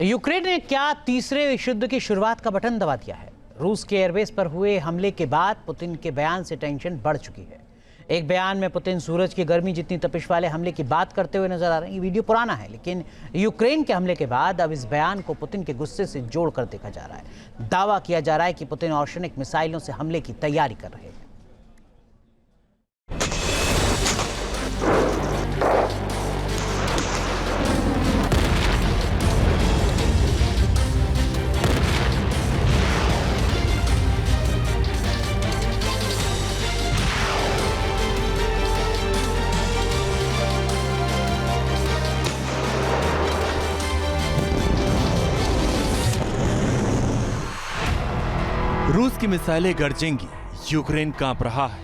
Ukraine ने क्या तीसरे विश्व युद्ध की शुरुआत का बटन दबा दिया है? रूस के एयरबेस पर हुए हमले के बाद पुतिन के बयान से टेंशन बढ़ चुकी है। एक बयान में पुतिन सूरज की गर्मी जितनी तपिश वाले हमले की बात करते हुए नजर आ रहे हैं। ये वीडियो पुराना है, लेकिन यूक्रेन के हमले के बाद अब इस बयान को पुतिन के गुस्से से जोड़कर देखा जा रहा है। दावा किया जा रहा है कि पुतिन ऑर्शनिक मिसाइलों से हमले की तैयारी कर रहे हैं। रूस की मिसाइलें गरजेंगी, यूक्रेन कांप रहा है।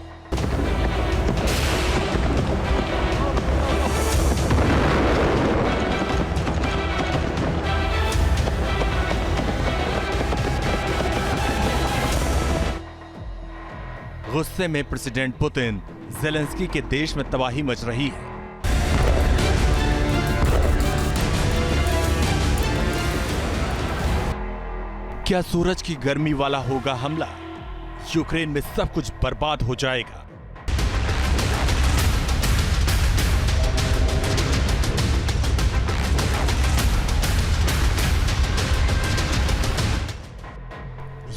गुस्से में प्रेसिडेंट पुतिन, ज़ेलेंस्की के देश में तबाही मच रही है। क्या सूरज की गर्मी वाला होगा हमला? यूक्रेन में सब कुछ बर्बाद हो जाएगा।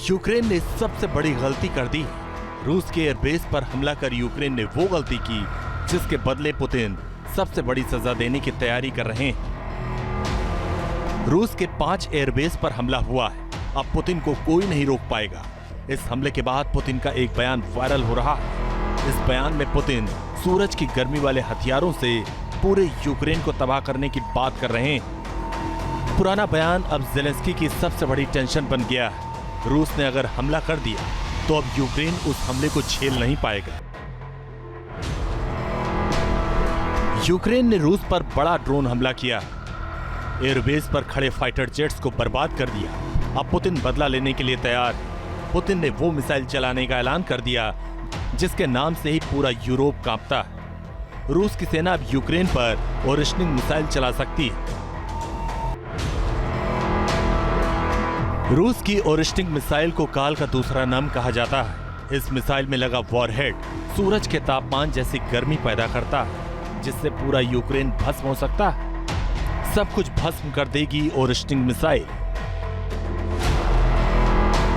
यूक्रेन ने सबसे बड़ी गलती कर दी। रूस के एयरबेस पर हमला कर यूक्रेन ने वो गलती की जिसके बदले पुतिन सबसे बड़ी सजा देने की तैयारी कर रहे हैं। रूस के 5 एयरबेस पर हमला हुआ है। अब पुतिन को कोई नहीं रोक पाएगा। इस हमले के बाद पुतिन का एक बयान वायरल हो रहा है। इस बयान में पुतिन सूरज की गर्मी वाले हथियारों से पूरे यूक्रेन को तबाह करने की बात कर रहे हैं। पुराना बयान अब ज़ेलेंस्की की सबसे बड़ी टेंशन बन गया है। रूस ने अगर हमला कर दिया तो अब यूक्रेन उस हमले को झेल नहीं पाएगा। यूक्रेन ने रूस पर बड़ा ड्रोन हमला किया। एयरबेस पर खड़े फाइटर जेट्स को बर्बाद कर दिया। अब पुतिन बदला लेने के लिए तैयार है। पुतिन ने वो मिसाइल चलाने का ऐलान कर दिया जिसके नाम से ही पूरा यूरोप कांपता है। रूस की सेना अब यूक्रेन पर ओरिशनिक मिसाइल चला सकती है। रूस की ओरिशनिक मिसाइल को काल का दूसरा नाम कहा जाता है। इस मिसाइल में लगा वॉरहेड सूरज के तापमान जैसी गर्मी पैदा करता है, जिससे पूरा यूक्रेन भस्म हो सकता है। सब कुछ भस्म कर देगी ओरिशनिक मिसाइल।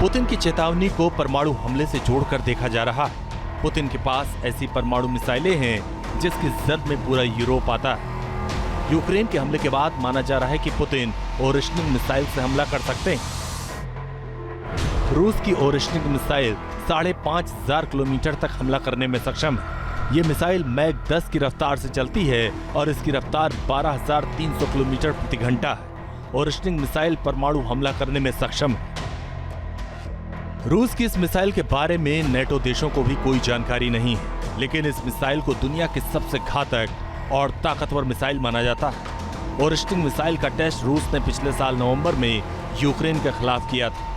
पुतिन की चेतावनी को परमाणु हमले से जोड़कर देखा जा रहा है। पुतिन के पास ऐसी परमाणु मिसाइलें हैं जिसकी जद में पूरा यूरोप आता है। यूक्रेन के हमले के बाद माना जा रहा है कि पुतिन ओरिशनिक मिसाइल से हमला कर सकते हैं। रूस की ओरिशनिक मिसाइल 5,500 किलोमीटर तक हमला करने में सक्षम है। ये मिसाइल मैक 10 की रफ्तार से चलती है और इसकी रफ्तार 12,300 किलोमीटर प्रति घंटा है। ओरिशनिक मिसाइल परमाणु हमला करने में सक्षम है। रूस की इस मिसाइल के बारे में नेटो देशों को भी कोई जानकारी नहीं है, लेकिन इस मिसाइल को दुनिया की सबसे घातक और ताकतवर मिसाइल माना जाता है। ओरिशनिक मिसाइल का टेस्ट रूस ने पिछले साल नवंबर में यूक्रेन के खिलाफ किया था।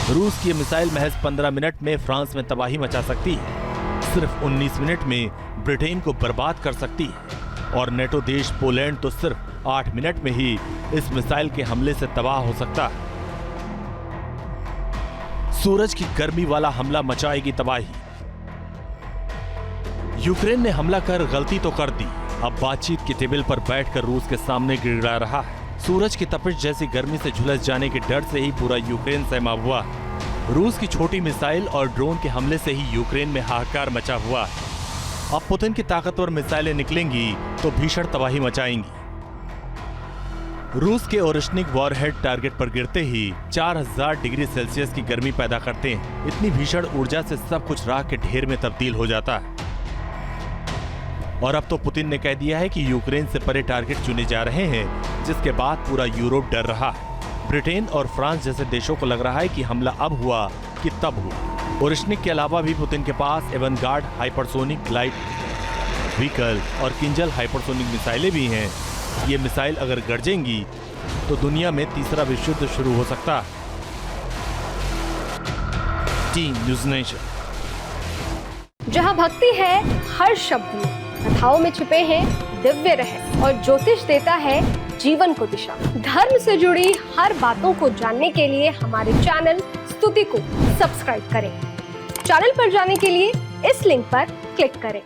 रूस की मिसाइल महज 15 मिनट में फ्रांस में तबाही मचा सकती है। सिर्फ 19 मिनट में ब्रिटेन को बर्बाद कर सकती है और नेटो देश पोलैंड तो सिर्फ 8 मिनट में ही इस मिसाइल के हमले से तबाह हो सकता है। सूरज की गर्मी वाला हमला मचाएगी तबाही। यूक्रेन ने हमला कर गलती तो कर दी, अब बातचीत की टेबल पर बैठकर रूस के सामने गिड़गिड़ा रहा है। सूरज की तपिश जैसी गर्मी से झुलस जाने के डर से ही पूरा यूक्रेन सहमा हुआ है। रूस की छोटी मिसाइल और ड्रोन के हमले से ही यूक्रेन में हाहाकार मचा हुआ है। अब पुतिन की ताकतवर मिसाइलें निकलेंगी तो भीषण तबाही मचाएंगी। रूस के ओरिशनिक वॉरहेड टारगेट पर गिरते ही 4000 डिग्री सेल्सियस की गर्मी पैदा करते हैं। इतनी भीषण ऊर्जा से सब कुछ राख के ढेर में तब्दील हो जाता है। और अब तो पुतिन ने कह दिया है कि यूक्रेन से परे टारगेट चुने जा रहे हैं, जिसके बाद पूरा यूरोप डर रहा है। ब्रिटेन और फ्रांस जैसे देशों को लग रहा है कि हमला अब हुआ कि तब हुआ। ओरिशनिक के अलावा भी पुतिन के पास एवनगार्ड हाइपरसोनिक ग्लाइड व्हीकल और किंजल हाइपरसोनिक मिसाइलें भी हैं। ये मिसाइल अगर गरजेंगी तो दुनिया में तीसरा विश्व युद्ध शुरू हो सकता है। Team news nation. जहां भक्ति है हर शब्द में, कथाओं में छुपे हैं दिव्य रहस्य और ज्योतिष देता है जीवन को दिशा। धर्म से जुड़ी हर बातों को जानने के लिए हमारे चैनल स्तुति को सब्सक्राइब करें। चैनल पर जाने के लिए इस लिंक पर क्लिक करें।